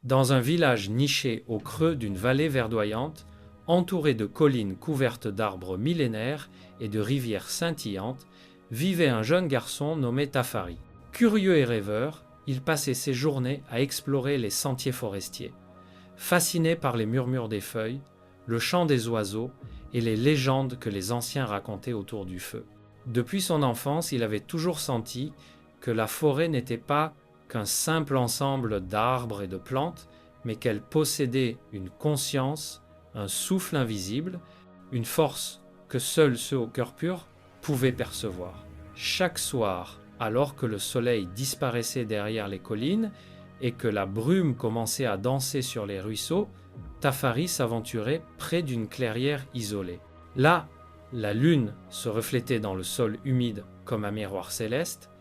Dans un village niché au creux d'une vallée verdoyante, entouré de collines couvertes d'arbres millénaires et de rivières scintillantes, vivait un jeune garçon nommé Tafari. Curieux et rêveur, il passait ses journées à explorer les sentiers forestiers. Fasciné par les murmures des feuilles, le chant des oiseaux et les légendes que les anciens racontaient autour du feu. Depuis son enfance, il avait toujours senti que la forêt n'était pas qu'un simple ensemble d'arbres et de plantes, mais qu'elle possédait une conscience, un souffle invisible, une force que seuls ceux au cœur pur pouvaient percevoir. Chaque soir, alors que le soleil disparaissait derrière les collines et que la brume commençait à danser sur les ruisseaux, Tafari s'aventurait près d'une clairière isolée. Là, la lune se reflétait dans le sol humide comme un miroir céleste,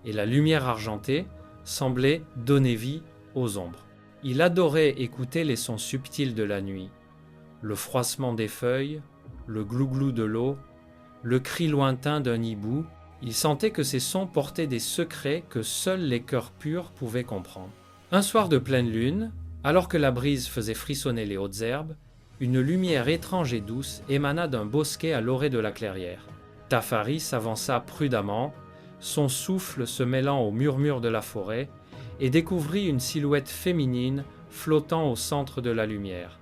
et la lumière argentée semblait donner vie aux ombres. Il adorait écouter les sons subtils de la nuit, le froissement des feuilles, le glouglou de l'eau, le cri lointain d'un hibou. Il sentait que ces sons portaient des secrets que seuls les cœurs purs pouvaient comprendre. Un soir de pleine lune, alors que la brise faisait frissonner les hautes herbes, une lumière étrange et douce émana d'un bosquet à l'orée de la clairière. Tafari s'avança prudemment, son souffle se mêlant au murmure de la forêt, et découvrit une silhouette féminine flottant au centre de la lumière.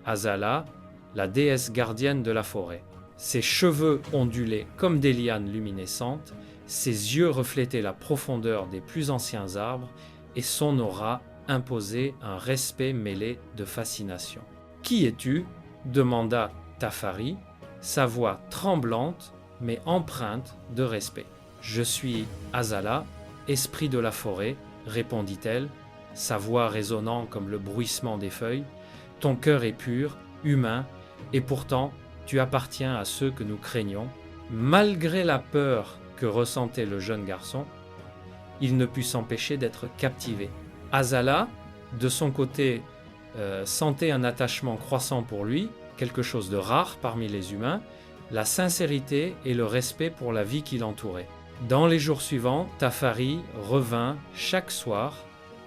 Azala, la déesse gardienne de la forêt. Ses cheveux ondulaient comme des lianes luminescentes, ses yeux reflétaient la profondeur des plus anciens arbres, et son aura imposait un respect mêlé de fascination. « Qui es-tu » demanda Tafari, sa voix tremblante mais empreinte de respect. « Je suis Azala, esprit de la forêt, » répondit-elle, sa voix résonnant comme le bruissement des feuilles. « Ton cœur est pur, humain, et pourtant tu appartiens à ceux que nous craignons. » Malgré la peur que ressentait le jeune garçon, il ne put s'empêcher d'être captivé. Azala, de son côté, sentait un attachement croissant pour lui, quelque chose de rare parmi les humains, la sincérité et le respect pour la vie qui l'entourait. Dans les jours suivants, Tafari revint chaque soir,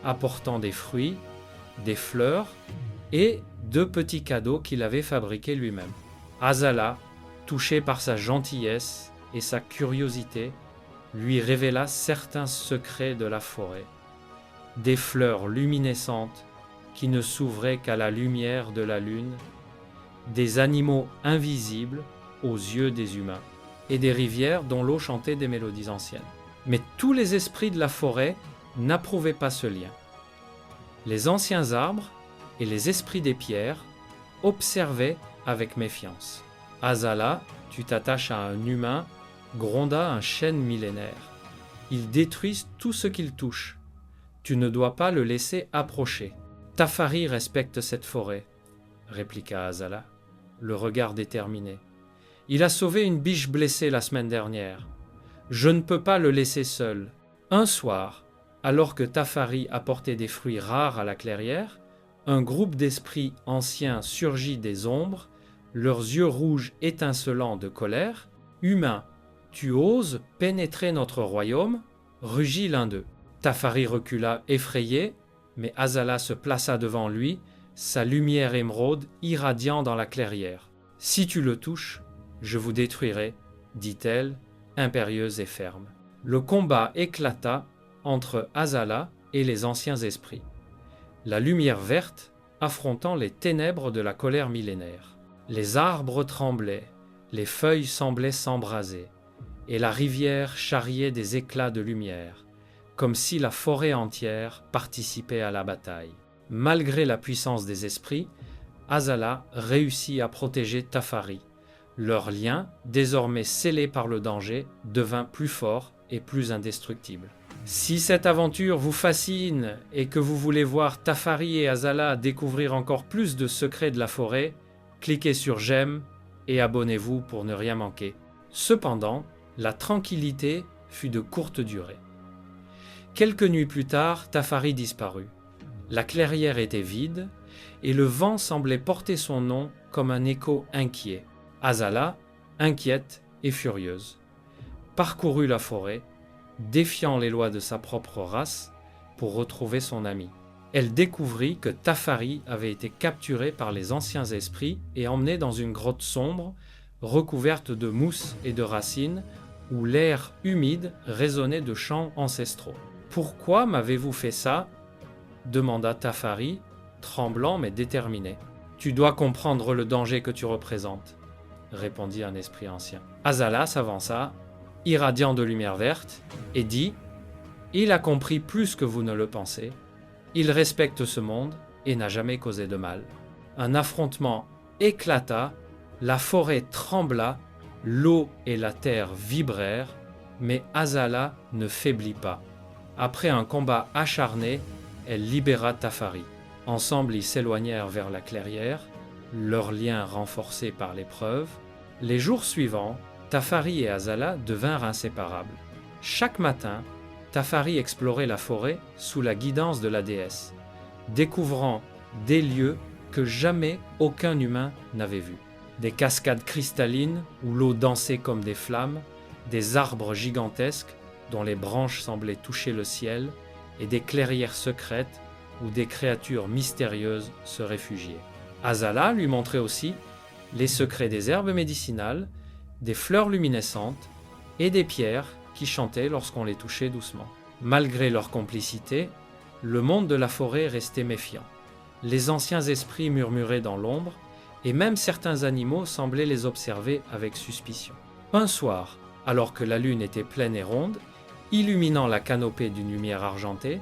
apportant des fruits, des fleurs et 2 petits cadeaux qu'il avait fabriqués lui-même. Azala, touché par sa gentillesse et sa curiosité, lui révéla certains secrets de la forêt. Des fleurs luminescentes qui ne s'ouvraient qu'à la lumière de la lune, des animaux invisibles aux yeux des humains, et des rivières dont l'eau chantait des mélodies anciennes. Mais tous les esprits de la forêt n'approuvaient pas ce lien. Les anciens arbres et les esprits des pierres observaient avec méfiance. « Azala, tu t'attaches à un humain » gronda un chêne millénaire. « Il détruit tout ce qu'il touche. Tu ne dois pas le laisser approcher. »« Tafari respecte cette forêt, » répliqua Azala, le regard déterminé. « Il a sauvé une biche blessée la semaine dernière. Je ne peux pas le laisser seul. » Un soir, alors que Tafari apportait des fruits rares à la clairière, un groupe d'esprits anciens surgit des ombres, leurs yeux rouges étincelants de colère. « Humain, tu oses pénétrer notre royaume ?» rugit l'un d'eux. Tafari recula effrayé, mais Azala se plaça devant lui, sa lumière émeraude irradiant dans la clairière. « Si tu le touches, je vous détruirai, » dit-elle, impérieuse et ferme. Le combat éclata entre Azala et les anciens esprits. La lumière verte affrontant les ténèbres de la colère millénaire. Les arbres tremblaient, les feuilles semblaient s'embraser, et la rivière charriait des éclats de lumière, comme si la forêt entière participait à la bataille. Malgré la puissance des esprits, Azala réussit à protéger Tafari. Leur lien, désormais scellé par le danger, devint plus fort et plus indestructible. Si cette aventure vous fascine et que vous voulez voir Tafari et Azala découvrir encore plus de secrets de la forêt, cliquez sur j'aime et abonnez-vous pour ne rien manquer. Cependant, la tranquillité fut de courte durée. Quelques nuits plus tard, Tafari disparut. La clairière était vide et le vent semblait porter son nom comme un écho inquiet. Azala, inquiète et furieuse, parcourut la forêt, défiant les lois de sa propre race pour retrouver son ami. Elle découvrit que Tafari avait été capturé par les anciens esprits et emmené dans une grotte sombre, recouverte de mousse et de racines, où l'air humide résonnait de chants ancestraux. « Pourquoi m'avez-vous fait ça ?» demanda Tafari, tremblant mais déterminé. « Tu dois comprendre le danger que tu représentes, » répondit un esprit ancien. Azala s'avança, irradiant de lumière verte, et dit « Il a compris plus que vous ne le pensez. Il respecte ce monde et n'a jamais causé de mal. » Un affrontement éclata, la forêt trembla, l'eau et la terre vibrèrent, mais Azala ne faiblit pas. Après un combat acharné, elle libéra Tafari. Ensemble, ils s'éloignèrent vers la clairière, leur lien renforcé par l'épreuve. Les jours suivants, Tafari et Azala devinrent inséparables. Chaque matin, Tafari explorait la forêt sous la guidance de la déesse, découvrant des lieux que jamais aucun humain n'avait vus. Des cascades cristallines où l'eau dansait comme des flammes, des arbres gigantesques dont les branches semblaient toucher le ciel, et des clairières secrètes où des créatures mystérieuses se réfugiaient. Azala lui montrait aussi les secrets des herbes médicinales, des fleurs luminescentes et des pierres qui chantaient lorsqu'on les touchait doucement. Malgré leur complicité, le monde de la forêt restait méfiant. Les anciens esprits murmuraient dans l'ombre, et même certains animaux semblaient les observer avec suspicion. Un soir, alors que la lune était pleine et ronde, illuminant la canopée d'une lumière argentée,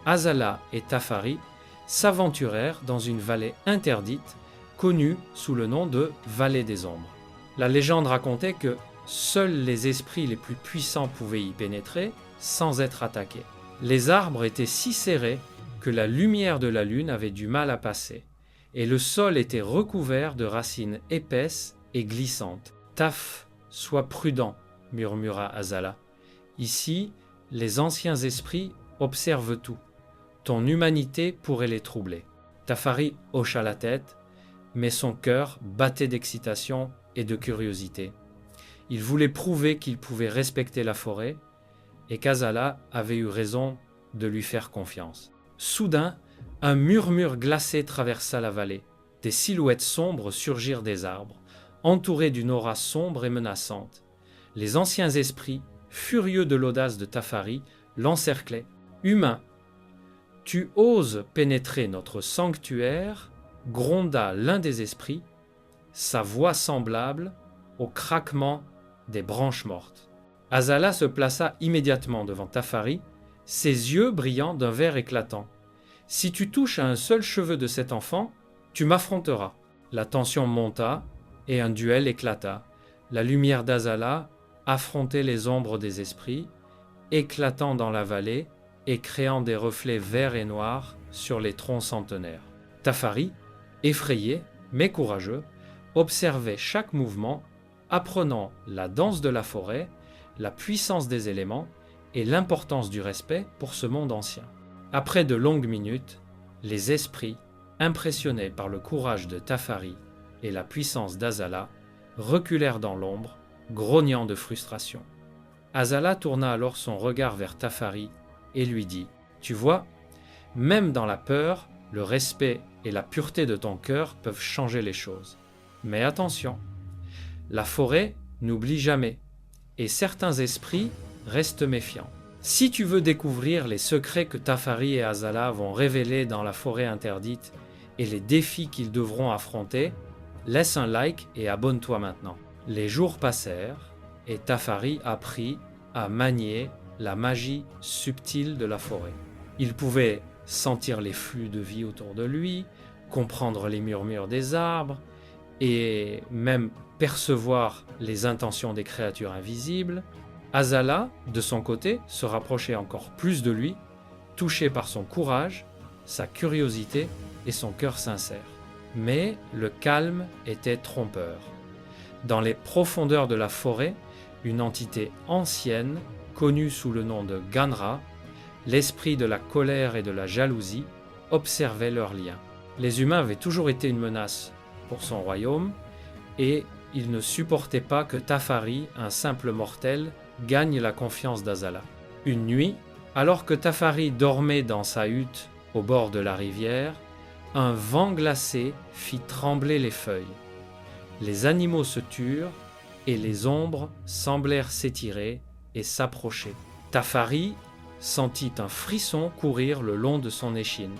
Azala et Tafari s'aventurèrent dans une vallée interdite, connue sous le nom de Vallée des Ombres. La légende racontait que seuls les esprits les plus puissants pouvaient y pénétrer sans être attaqués. Les arbres étaient si serrés que la lumière de la lune avait du mal à passer, et le sol était recouvert de racines épaisses et glissantes. « Taf, sois prudent, » murmura Azala. « Ici, les anciens esprits observent tout. Ton humanité pourrait les troubler. » Tafari hocha la tête, mais son cœur battait d'excitation et de curiosité. Il voulait prouver qu'il pouvait respecter la forêt et qu'Azala avait eu raison de lui faire confiance. Soudain, un murmure glacé traversa la vallée. Des silhouettes sombres surgirent des arbres, entourées d'une aura sombre et menaçante. Les anciens esprits, furieux de l'audace de Tafari, l'encerclaient. « Humain, tu oses pénétrer notre sanctuaire ?» gronda l'un des esprits, sa voix semblable au craquement des branches mortes. Azala se plaça immédiatement devant Tafari, ses yeux brillant d'un vert éclatant. « Si tu touches à un seul cheveu de cet enfant, tu m'affronteras. » La tension monta et un duel éclata. La lumière d'Azala affrontait les ombres des esprits, éclatant dans la vallée et créant des reflets verts et noirs sur les troncs centenaires. Tafari, effrayé mais courageux, observait chaque mouvement, apprenant la danse de la forêt, la puissance des éléments et l'importance du respect pour ce monde ancien. Après de longues minutes, les esprits, impressionnés par le courage de Tafari et la puissance d'Azala, reculèrent dans l'ombre, grognant de frustration. Azala tourna alors son regard vers Tafari et lui dit « Tu vois, même dans la peur, le respect et la pureté de ton cœur peuvent changer les choses. Mais attention, la forêt n'oublie jamais, et certains esprits restent méfiants. Si tu veux découvrir les secrets que Tafari et Azala vont révéler dans la forêt interdite et les défis qu'ils devront affronter, laisse un like et abonne-toi maintenant. » Les jours passèrent et Tafari apprit à manier la magie subtile de la forêt. Il pouvait sentir les flux de vie autour de lui, comprendre les murmures des arbres et même percevoir les intentions des créatures invisibles. Azala, de son côté, se rapprochait encore plus de lui, touché par son courage, sa curiosité et son cœur sincère. Mais le calme était trompeur. Dans les profondeurs de la forêt, une entité ancienne, connue sous le nom de Ganra, l'esprit de la colère et de la jalousie, observait leurs liens. Les humains avaient toujours été une menace pour son royaume et il ne supportait pas que Tafari, un simple mortel, gagne la confiance d'Azala. Une nuit, alors que Tafari dormait dans sa hutte Au bord de la rivière, un vent glacé fit trembler les feuilles. Les animaux se turent et les ombres semblèrent s'étirer et s'approcher. Tafari sentit un frisson courir le long de son échine.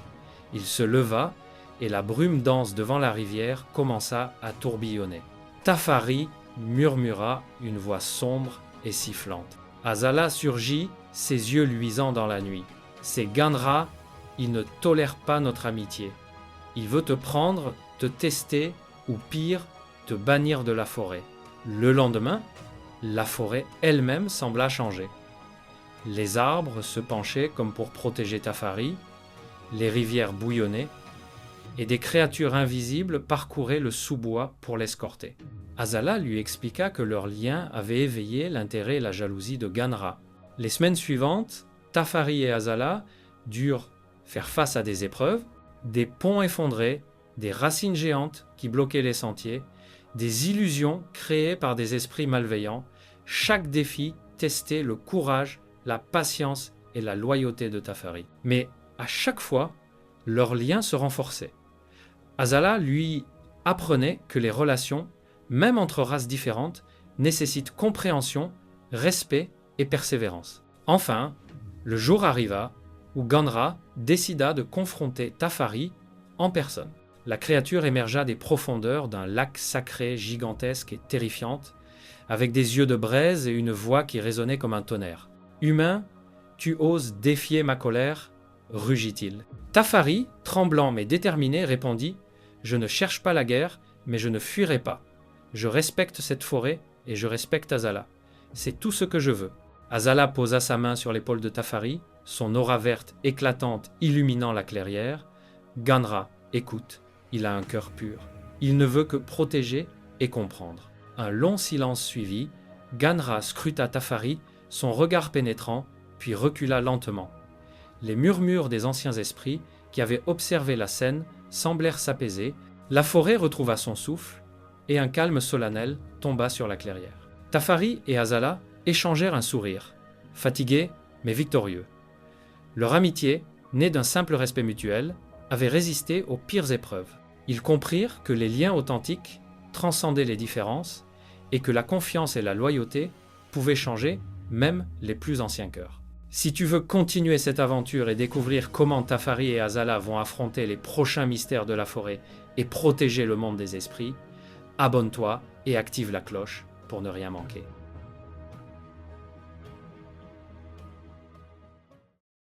Il se leva et la brume dense devant la rivière commença à tourbillonner. Tafari murmura une voix sombre et sifflante. Azala surgit, ses yeux luisants dans la nuit. « C'est Ganra, il ne tolère pas notre amitié. Il veut te prendre, te tester ou pire, te bannir de la forêt. » Le lendemain, la forêt elle-même sembla changer. Les arbres se penchaient comme pour protéger Tafari, les rivières bouillonnaient, et des créatures invisibles parcouraient le sous-bois pour l'escorter. Azala lui expliqua que leur lien avait éveillé l'intérêt et la jalousie de Ganra. Les semaines suivantes, Tafari et Azala durent faire face à des épreuves, des ponts effondrés, des racines géantes qui bloquaient les sentiers, des illusions créées par des esprits malveillants. Chaque défi testait le courage, la patience et la loyauté de Tafari. Mais à chaque fois, leur lien se renforçait. Azala lui apprenait que les relations, même entre races différentes, nécessitent compréhension, respect et persévérance. Enfin, le jour arriva où Ganra décida de confronter Tafari en personne. La créature émergea des profondeurs d'un lac sacré gigantesque et terrifiante, avec des yeux de braise et une voix qui résonnait comme un tonnerre. « Humain, tu oses défier ma colère ?» rugit-il. Tafari, tremblant mais déterminé, répondit « Je ne cherche pas la guerre, mais je ne fuirai pas. Je respecte cette forêt et je respecte Azala. C'est tout ce que je veux. » Azala posa sa main sur l'épaule de Tafari, son aura verte éclatante illuminant la clairière. « Ganra, écoute, il a un cœur pur. Il ne veut que protéger et comprendre. » Un long silence suivit. Ganra scruta Tafari, son regard pénétrant, puis recula lentement. Les murmures des anciens esprits qui avaient observé la scène semblèrent s'apaiser, la forêt retrouva son souffle, et un calme solennel tomba sur la clairière. Tafari et Azala échangèrent un sourire, fatigués mais victorieux. Leur amitié, née d'un simple respect mutuel, avait résisté aux pires épreuves. Ils comprirent que les liens authentiques transcendaient les différences et que la confiance et la loyauté pouvaient changer même les plus anciens cœurs. Si tu veux continuer cette aventure et découvrir comment Tafari et Azala vont affronter les prochains mystères de la forêt et protéger le monde des esprits, abonne-toi et active la cloche pour ne rien manquer.